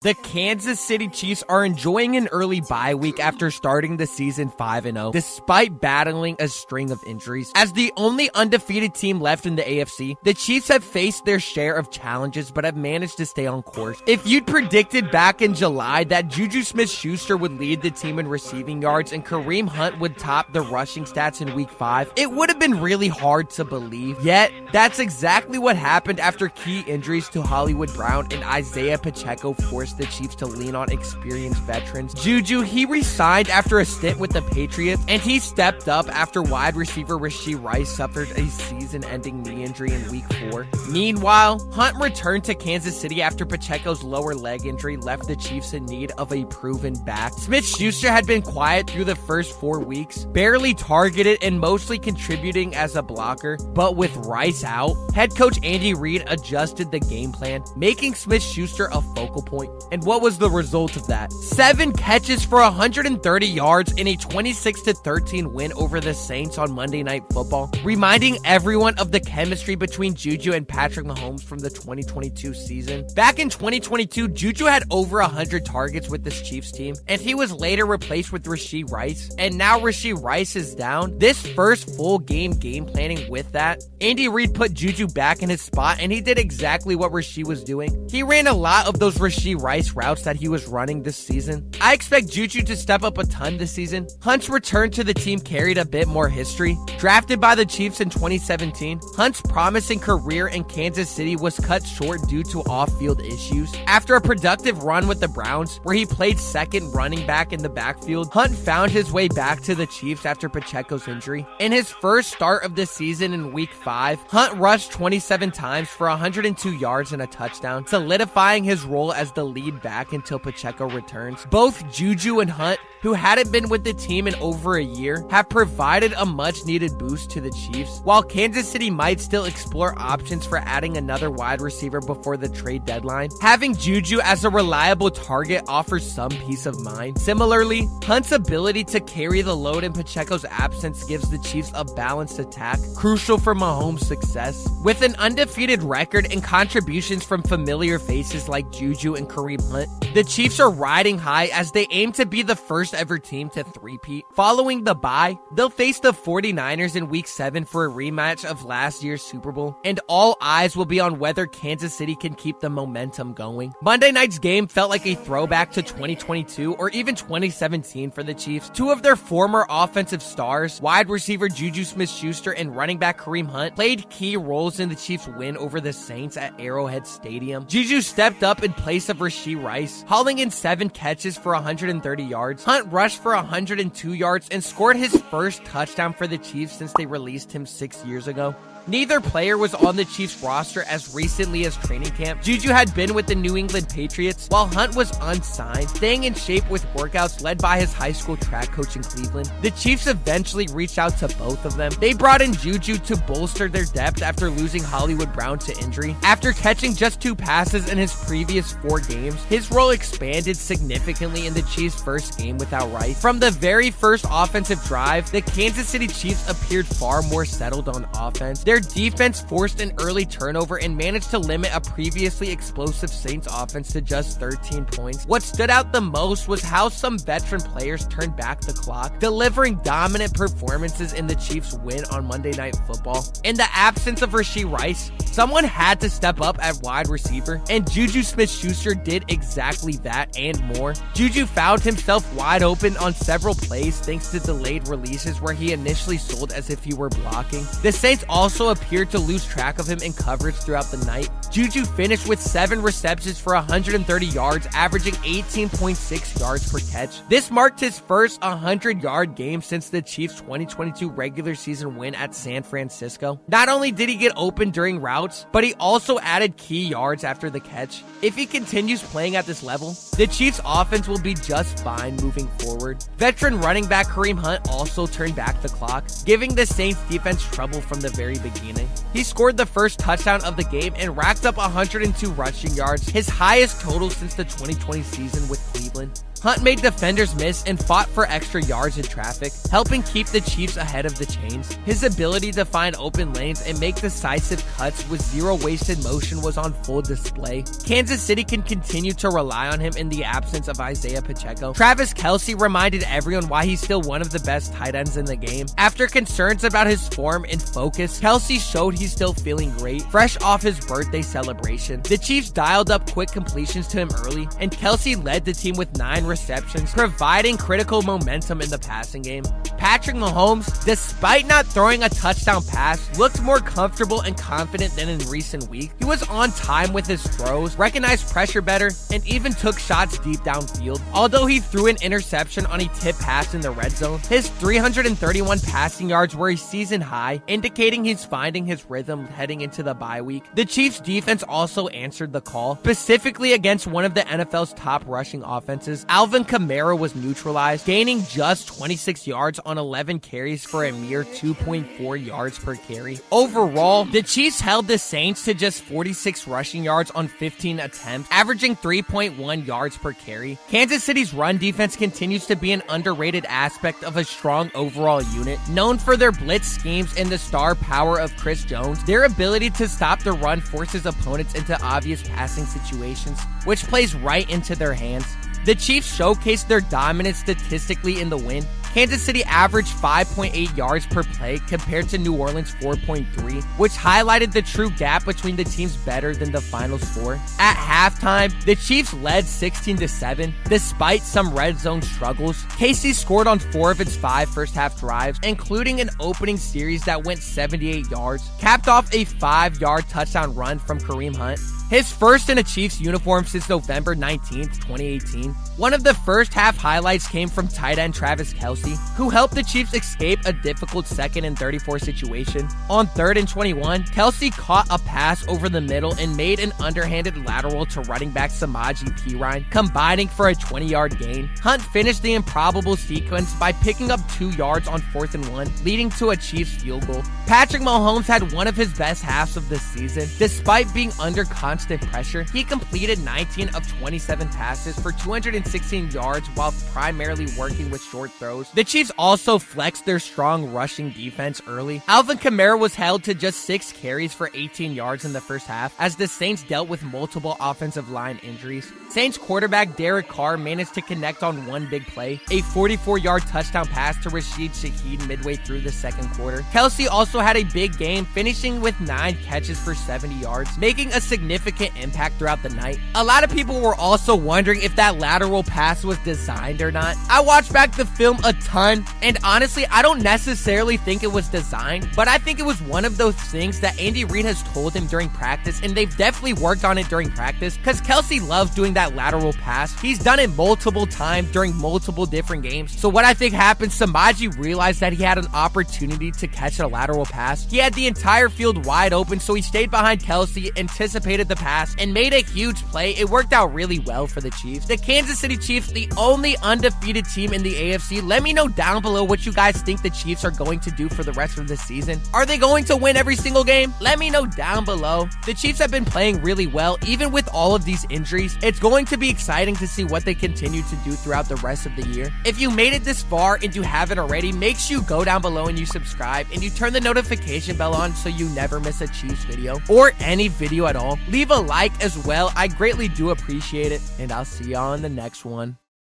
The Kansas City Chiefs are enjoying an early bye week after starting the season 5-0, despite battling a string of injuries. As the only undefeated team left in the AFC, the Chiefs have faced their share of challenges but have managed to stay on course. If you'd predicted back in July that Juju Smith-Schuster would lead the team in receiving yards and Kareem Hunt would top the rushing stats in week 5, it would have been really hard to believe. Yet, that's exactly what happened after key injuries to Hollywood Brown and Isaiah Pacheco forced the Chiefs to lean on experienced veterans. Juju, he re-signed after a stint with the Patriots, and he stepped up after wide receiver Rashee Rice suffered a season-ending knee injury in week 4. Meanwhile, Hunt returned to Kansas City after Pacheco's lower leg injury left the Chiefs in need of a proven back. Smith-Schuster had been quiet through the first 4 weeks, barely targeted and mostly contributing as a blocker, but with Rice out, head coach Andy Reid adjusted the game plan, making Smith-Schuster a focal point. And what was the result of that? 7 catches for 130 yards in a 26-13 win over the Saints on Monday Night Football, reminding everyone of the chemistry between Juju and Patrick Mahomes from the 2022 season. Back in 2022, Juju had over 100 targets with this Chiefs team, and he was later replaced with Rashee Rice, and now Rashee Rice is down. This first full game planning with that, Andy Reid put Juju back in his spot, and he did exactly what Rashee was doing. He ran a lot of those Rashee Rice routes that he was running this season. I expect Juju to step up a ton this season. Hunt's return to the team carried a bit more history. Drafted by the Chiefs in 2017, Hunt's promising career in Kansas City was cut short due to off-field issues. After a productive run with the Browns, where he played second running back in the backfield, Hunt found his way back to the Chiefs after Pacheco's injury. In his first start of the season in week 5, Hunt rushed 27 times for 102 yards and a touchdown, solidifying his role as the lead back until Pacheco returns. Both Juju and Hunt, who hadn't been with the team in over a year, have provided a much-needed boost to the Chiefs. While Kansas City might still explore options for adding another wide receiver before the trade deadline, having Juju as a reliable target offers some peace of mind. Similarly, Hunt's ability to carry the load in Pacheco's absence gives the Chiefs a balanced attack, crucial for Mahomes' success. With an undefeated record and contributions from familiar faces like Juju and Kareem Hunt, the Chiefs are riding high as they aim to be the first ever team to three-peat. Following the bye, they'll face the 49ers in week 7 for a rematch of last year's Super Bowl, and all eyes will be on whether Kansas City can keep the momentum going. Monday night's game felt like a throwback to 2022 or even 2017 for the Chiefs. 2 of their former offensive stars, wide receiver Juju Smith-Schuster and running back Kareem Hunt, played key roles in the Chiefs' win over the Saints at Arrowhead Stadium. Juju stepped up in place of Rashee Rice, hauling in 7 catches for 130 yards. Hunt rushed for 102 yards and scored his first touchdown for the Chiefs since they released him 6 years ago. Neither player was on the Chiefs roster as recently as training camp. Juju had been with the New England Patriots, while Hunt was unsigned, staying in shape with workouts led by his high school track coach in Cleveland. The Chiefs eventually reached out to both of them. They brought in Juju to bolster their depth after losing Hollywood Brown to injury. After catching just 2 passes in his previous 4 games, his role expanded significantly in the Chiefs' first game without Rice. From the very first offensive drive, the Kansas City Chiefs appeared far more settled on offense. Their defense forced an early turnover and managed to limit a previously explosive Saints offense to just 13 points. What stood out the most was how some veteran players turned back the clock, delivering dominant performances in the Chiefs' win on Monday Night Football. In the absence of Rashee Rice, someone had to step up at wide receiver, and Juju Smith-Schuster did exactly that and more. Juju found himself wide open on several plays thanks to delayed releases where he initially sold as if he were blocking. The Saints also appeared to lose track of him in coverage throughout the night. Juju finished with 7 receptions for 130 yards, averaging 18.6 yards per catch. This marked his first 100-yard game since the Chiefs' 2022 regular season win at San Francisco. Not only did he get open during routes, but he also added key yards after the catch. If he continues playing at this level, the Chiefs' offense will be just fine moving forward. Veteran running back Kareem Hunt also turned back the clock, giving the Saints defense trouble from the very beginning. beginning. He scored the first touchdown of the game and racked up 102 rushing yards, his highest total since the 2020 season with Cleveland. Hunt made defenders miss and fought for extra yards in traffic, helping keep the Chiefs ahead of the chains. His ability to find open lanes and make decisive cuts with zero wasted motion was on full display. Kansas City can continue to rely on him in the absence of Isaiah Pacheco. Travis Kelce reminded everyone why he's still one of the best tight ends in the game. After concerns about his form and focus, Kelce showed he's still feeling great, fresh off his birthday celebration. The Chiefs dialed up quick completions to him early, and Kelce led the team with 9 receptions, providing critical momentum in the passing game. Patrick Mahomes, despite not throwing a touchdown pass, looked more comfortable and confident than in recent weeks. He was on time with his throws, recognized pressure better, and even took shots deep downfield. Although he threw an interception on a tip pass in the red zone, his 331 passing yards were a season high, indicating he's finding his rhythm heading into the bye week. The Chiefs defense also answered the call, specifically against one of the NFL's top rushing offenses. Alvin Kamara was neutralized, gaining just 26 yards on 11 carries for a mere 2.4 yards per carry. Overall, the Chiefs held the Saints to just 46 rushing yards on 15 attempts, averaging 3.1 yards per carry. Kansas City's run defense continues to be an underrated aspect of a strong overall unit. Known for their blitz schemes and the star power of Chris Jones, their ability to stop the run forces opponents into obvious passing situations, which plays right into their hands. The Chiefs showcased their dominance statistically in the win. Kansas City averaged 5.8 yards per play compared to New Orleans' 4.3, which highlighted the true gap between the teams better than the final score. At halftime, the Chiefs led 16-7, despite some red zone struggles. KC scored on 4 of its 5 first-half drives, including an opening series that went 78 yards, capped off a 5-yard touchdown run from Kareem Hunt, his first in a Chiefs uniform since November 19th, 2018. One of the first half highlights came from tight end Travis Kelce, who helped the Chiefs escape a difficult 2nd and 34 situation. On 3rd and 21, Kelce caught a pass over the middle and made an underhanded lateral to running back Samaje Perine, combining for a 20-yard gain. Hunt finished the improbable sequence by picking up 2 yards on 4th and 1, leading to a Chiefs field goal. Patrick Mahomes had one of his best halves of the season. Despite being under constant pressure, he completed 19 of 27 passes for 216 yards while primarily working with short throws. The Chiefs also flexed their strong rushing defense early. Alvin Kamara was held to just 6 carries for 18 yards in the first half as the Saints dealt with multiple offensive line injuries. Saints quarterback Derek Carr managed to connect on one big play, a 44-yard touchdown pass to Rashid Shaheed midway through the second quarter. Kelce also had a big game, finishing with 9 catches for 70 yards, making a significant impact throughout the night. A lot of people were also wondering if that lateral pass was designed or not. I watched back the film a ton, and honestly, I don't necessarily think it was designed, but I think it was one of those things that Andy Reid has told him during practice, and they've definitely worked on it during practice, because Kelce loves doing that lateral pass. He's done it multiple times during multiple different games. So what I think happened, Samaje realized that he had an opportunity to catch a lateral pass. He had the entire field wide open, so he stayed behind Kelce, anticipated the pass, and made a huge play. It worked out really well for the Chiefs. The Kansas City Chiefs, the only undefeated team in the AFC. Let me know down below what you guys think the Chiefs are going to do for the rest of the season. Are they going to win every single game? Let me know down below. The Chiefs have been playing really well, even with all of these injuries. It's going to be exciting to see what they continue to do throughout the rest of the year. If you made it this far and you haven't already, make sure you go down below and you subscribe and you turn the notification bell on so you never miss a Chiefs video or any video at all. Leave a like as well. I greatly do appreciate it, and I'll see y'all in the next one.